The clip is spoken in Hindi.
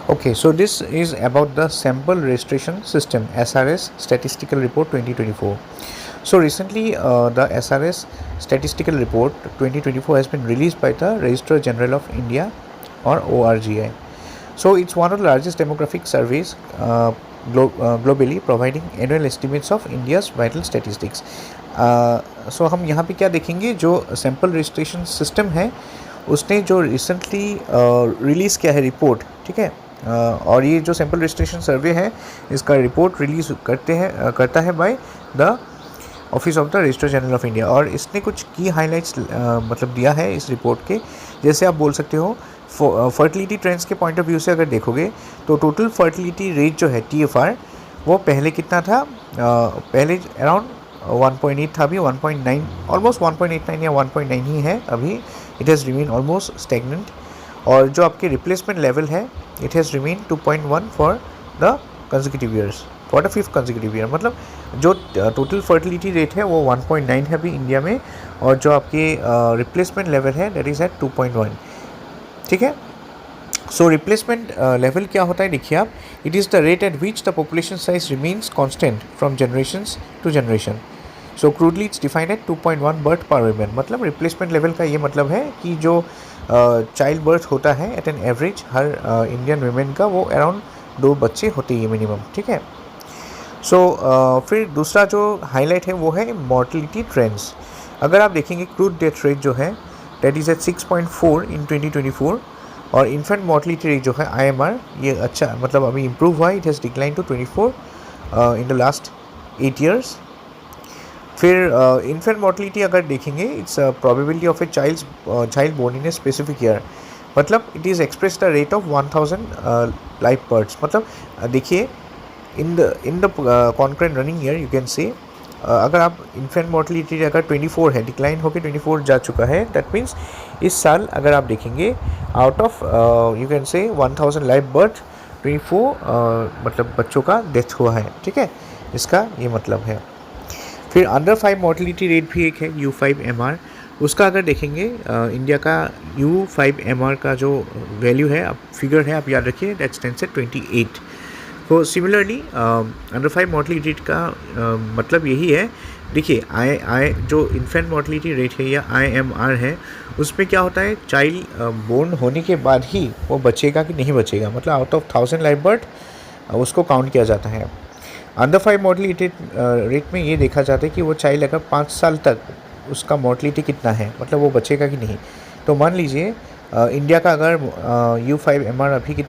Okay, so this is about the Sample Registration System SRS Statistical Report 2024. So recently, the SRS Statistical Report 2024 has been released by the Registrar General of India or ORGI. So it's one of the largest demographic surveys globally, providing annual estimates of India's vital statistics. So हम यहाँ पे क्या देखेंगे, जो सैम्पल रजिस्ट्रेशन सिस्टम है उसने जो रिसेंटली रिलीज़ किया है रिपोर्ट, ठीक है, और ये जो सैम्पल रजिस्ट्रेशन सर्वे है इसका रिपोर्ट रिलीज़ करता है by the office of the registrar general of India, और इसने कुछ की हाइलाइट्स मतलब दिया है इस रिपोर्ट के। जैसे आप बोल सकते हो, फर्टिलिटी ट्रेंड्स के पॉइंट ऑफ व्यू से अगर देखोगे तो टोटल फर्टिलिटी रेट जो है TFR वो पहले कितना था, पहले अराउंड 1.8 था, अभी 1.9, ऑलमोस्ट 1.89 या 1.9 ही है अभी। It has remain almost stagnant. और जो आपके रिप्लेसमेंट लेवल है it has remain 2.1 for the consecutive years, for the 5th consecutive year. मतलब जो टोटल फर्टिलिटी रेट है वो 1.9 है अभी इंडिया में, और जो आपके रिप्लेसमेंट लेवल है दैट इज़ एट 2.1, ठीक है। सो रिप्लेसमेंट लेवल क्या होता है, देखिए आप, it is the rate at which the population size remains constant from generations to generation. So crudely it's defined at 2.1 birth per women. मतलब रिप्लेसमेंट लेवल का ये मतलब है कि जो चाइल्ड बर्थ होता है एट एन एवरेज हर इंडियन वुमेन का, वो अराउंड 2 बच्चे होते हैं मिनिमम, ठीक है। सो फिर दूसरा जो हाईलाइट है वो है मॉर्टलिटी ट्रेंड्स। अगर आप देखेंगे क्रूड डेथ रेट जो है दैट इज़ एट 6.4 इन 2024, और इन्फेंट मॉर्टलिटी रेट जो है IMR ये अच्छा मतलब अभी इम्प्रूव हुआ है, it has decline to 24 in the last 8 years. फिर इन्फेंट मॉर्टलिटी अगर देखेंगे, its probability of a child born in a specific year. मतलब it is express the rate of 1000 live births. मतलब देखिए in the concurrent running year you can say, अगर आप इन्फेंट मॉर्टलिटी अगर 24 है, डिक्लाइन होकर 24 जा चुका है, दैट मीन्स इस साल अगर आप देखेंगे आउट ऑफ यू कैन से 1000 लाइव बर्थ 24 मतलब बच्चों का डेथ हुआ है, ठीक है, इसका ये मतलब है। फिर अंडर 5 मॉर्टलिटी रेट भी एक है U5MR। उसका अगर देखेंगे इंडिया का U5MR का जो वैल्यू है, आप फिगर है आप याद रखिए, दैट स्टैंड्स एट 28। तो सिमिलरली अंडर 5 मॉर्टलिटी रेट का मतलब यही है। देखिए आई जो इन्फेंट मॉर्टलिटी रेट है या IMR है, उसमें क्या होता है, चाइल्ड बोर्न होने के बाद ही वो बचेगा कि नहीं बचेगा, मतलब आउट ऑफ 1000 लाइव बर्थ उसको काउंट किया जाता है। अंडर 5 मॉर्टलिटी रेट में ये देखा जाता है कि वो चाइल्ड अगर 5 साल तक उसका मॉर्टलिटी कितना है, मतलब वो बचेगा कि नहीं। तो मान लीजिए इंडिया का अगर U5MR अभी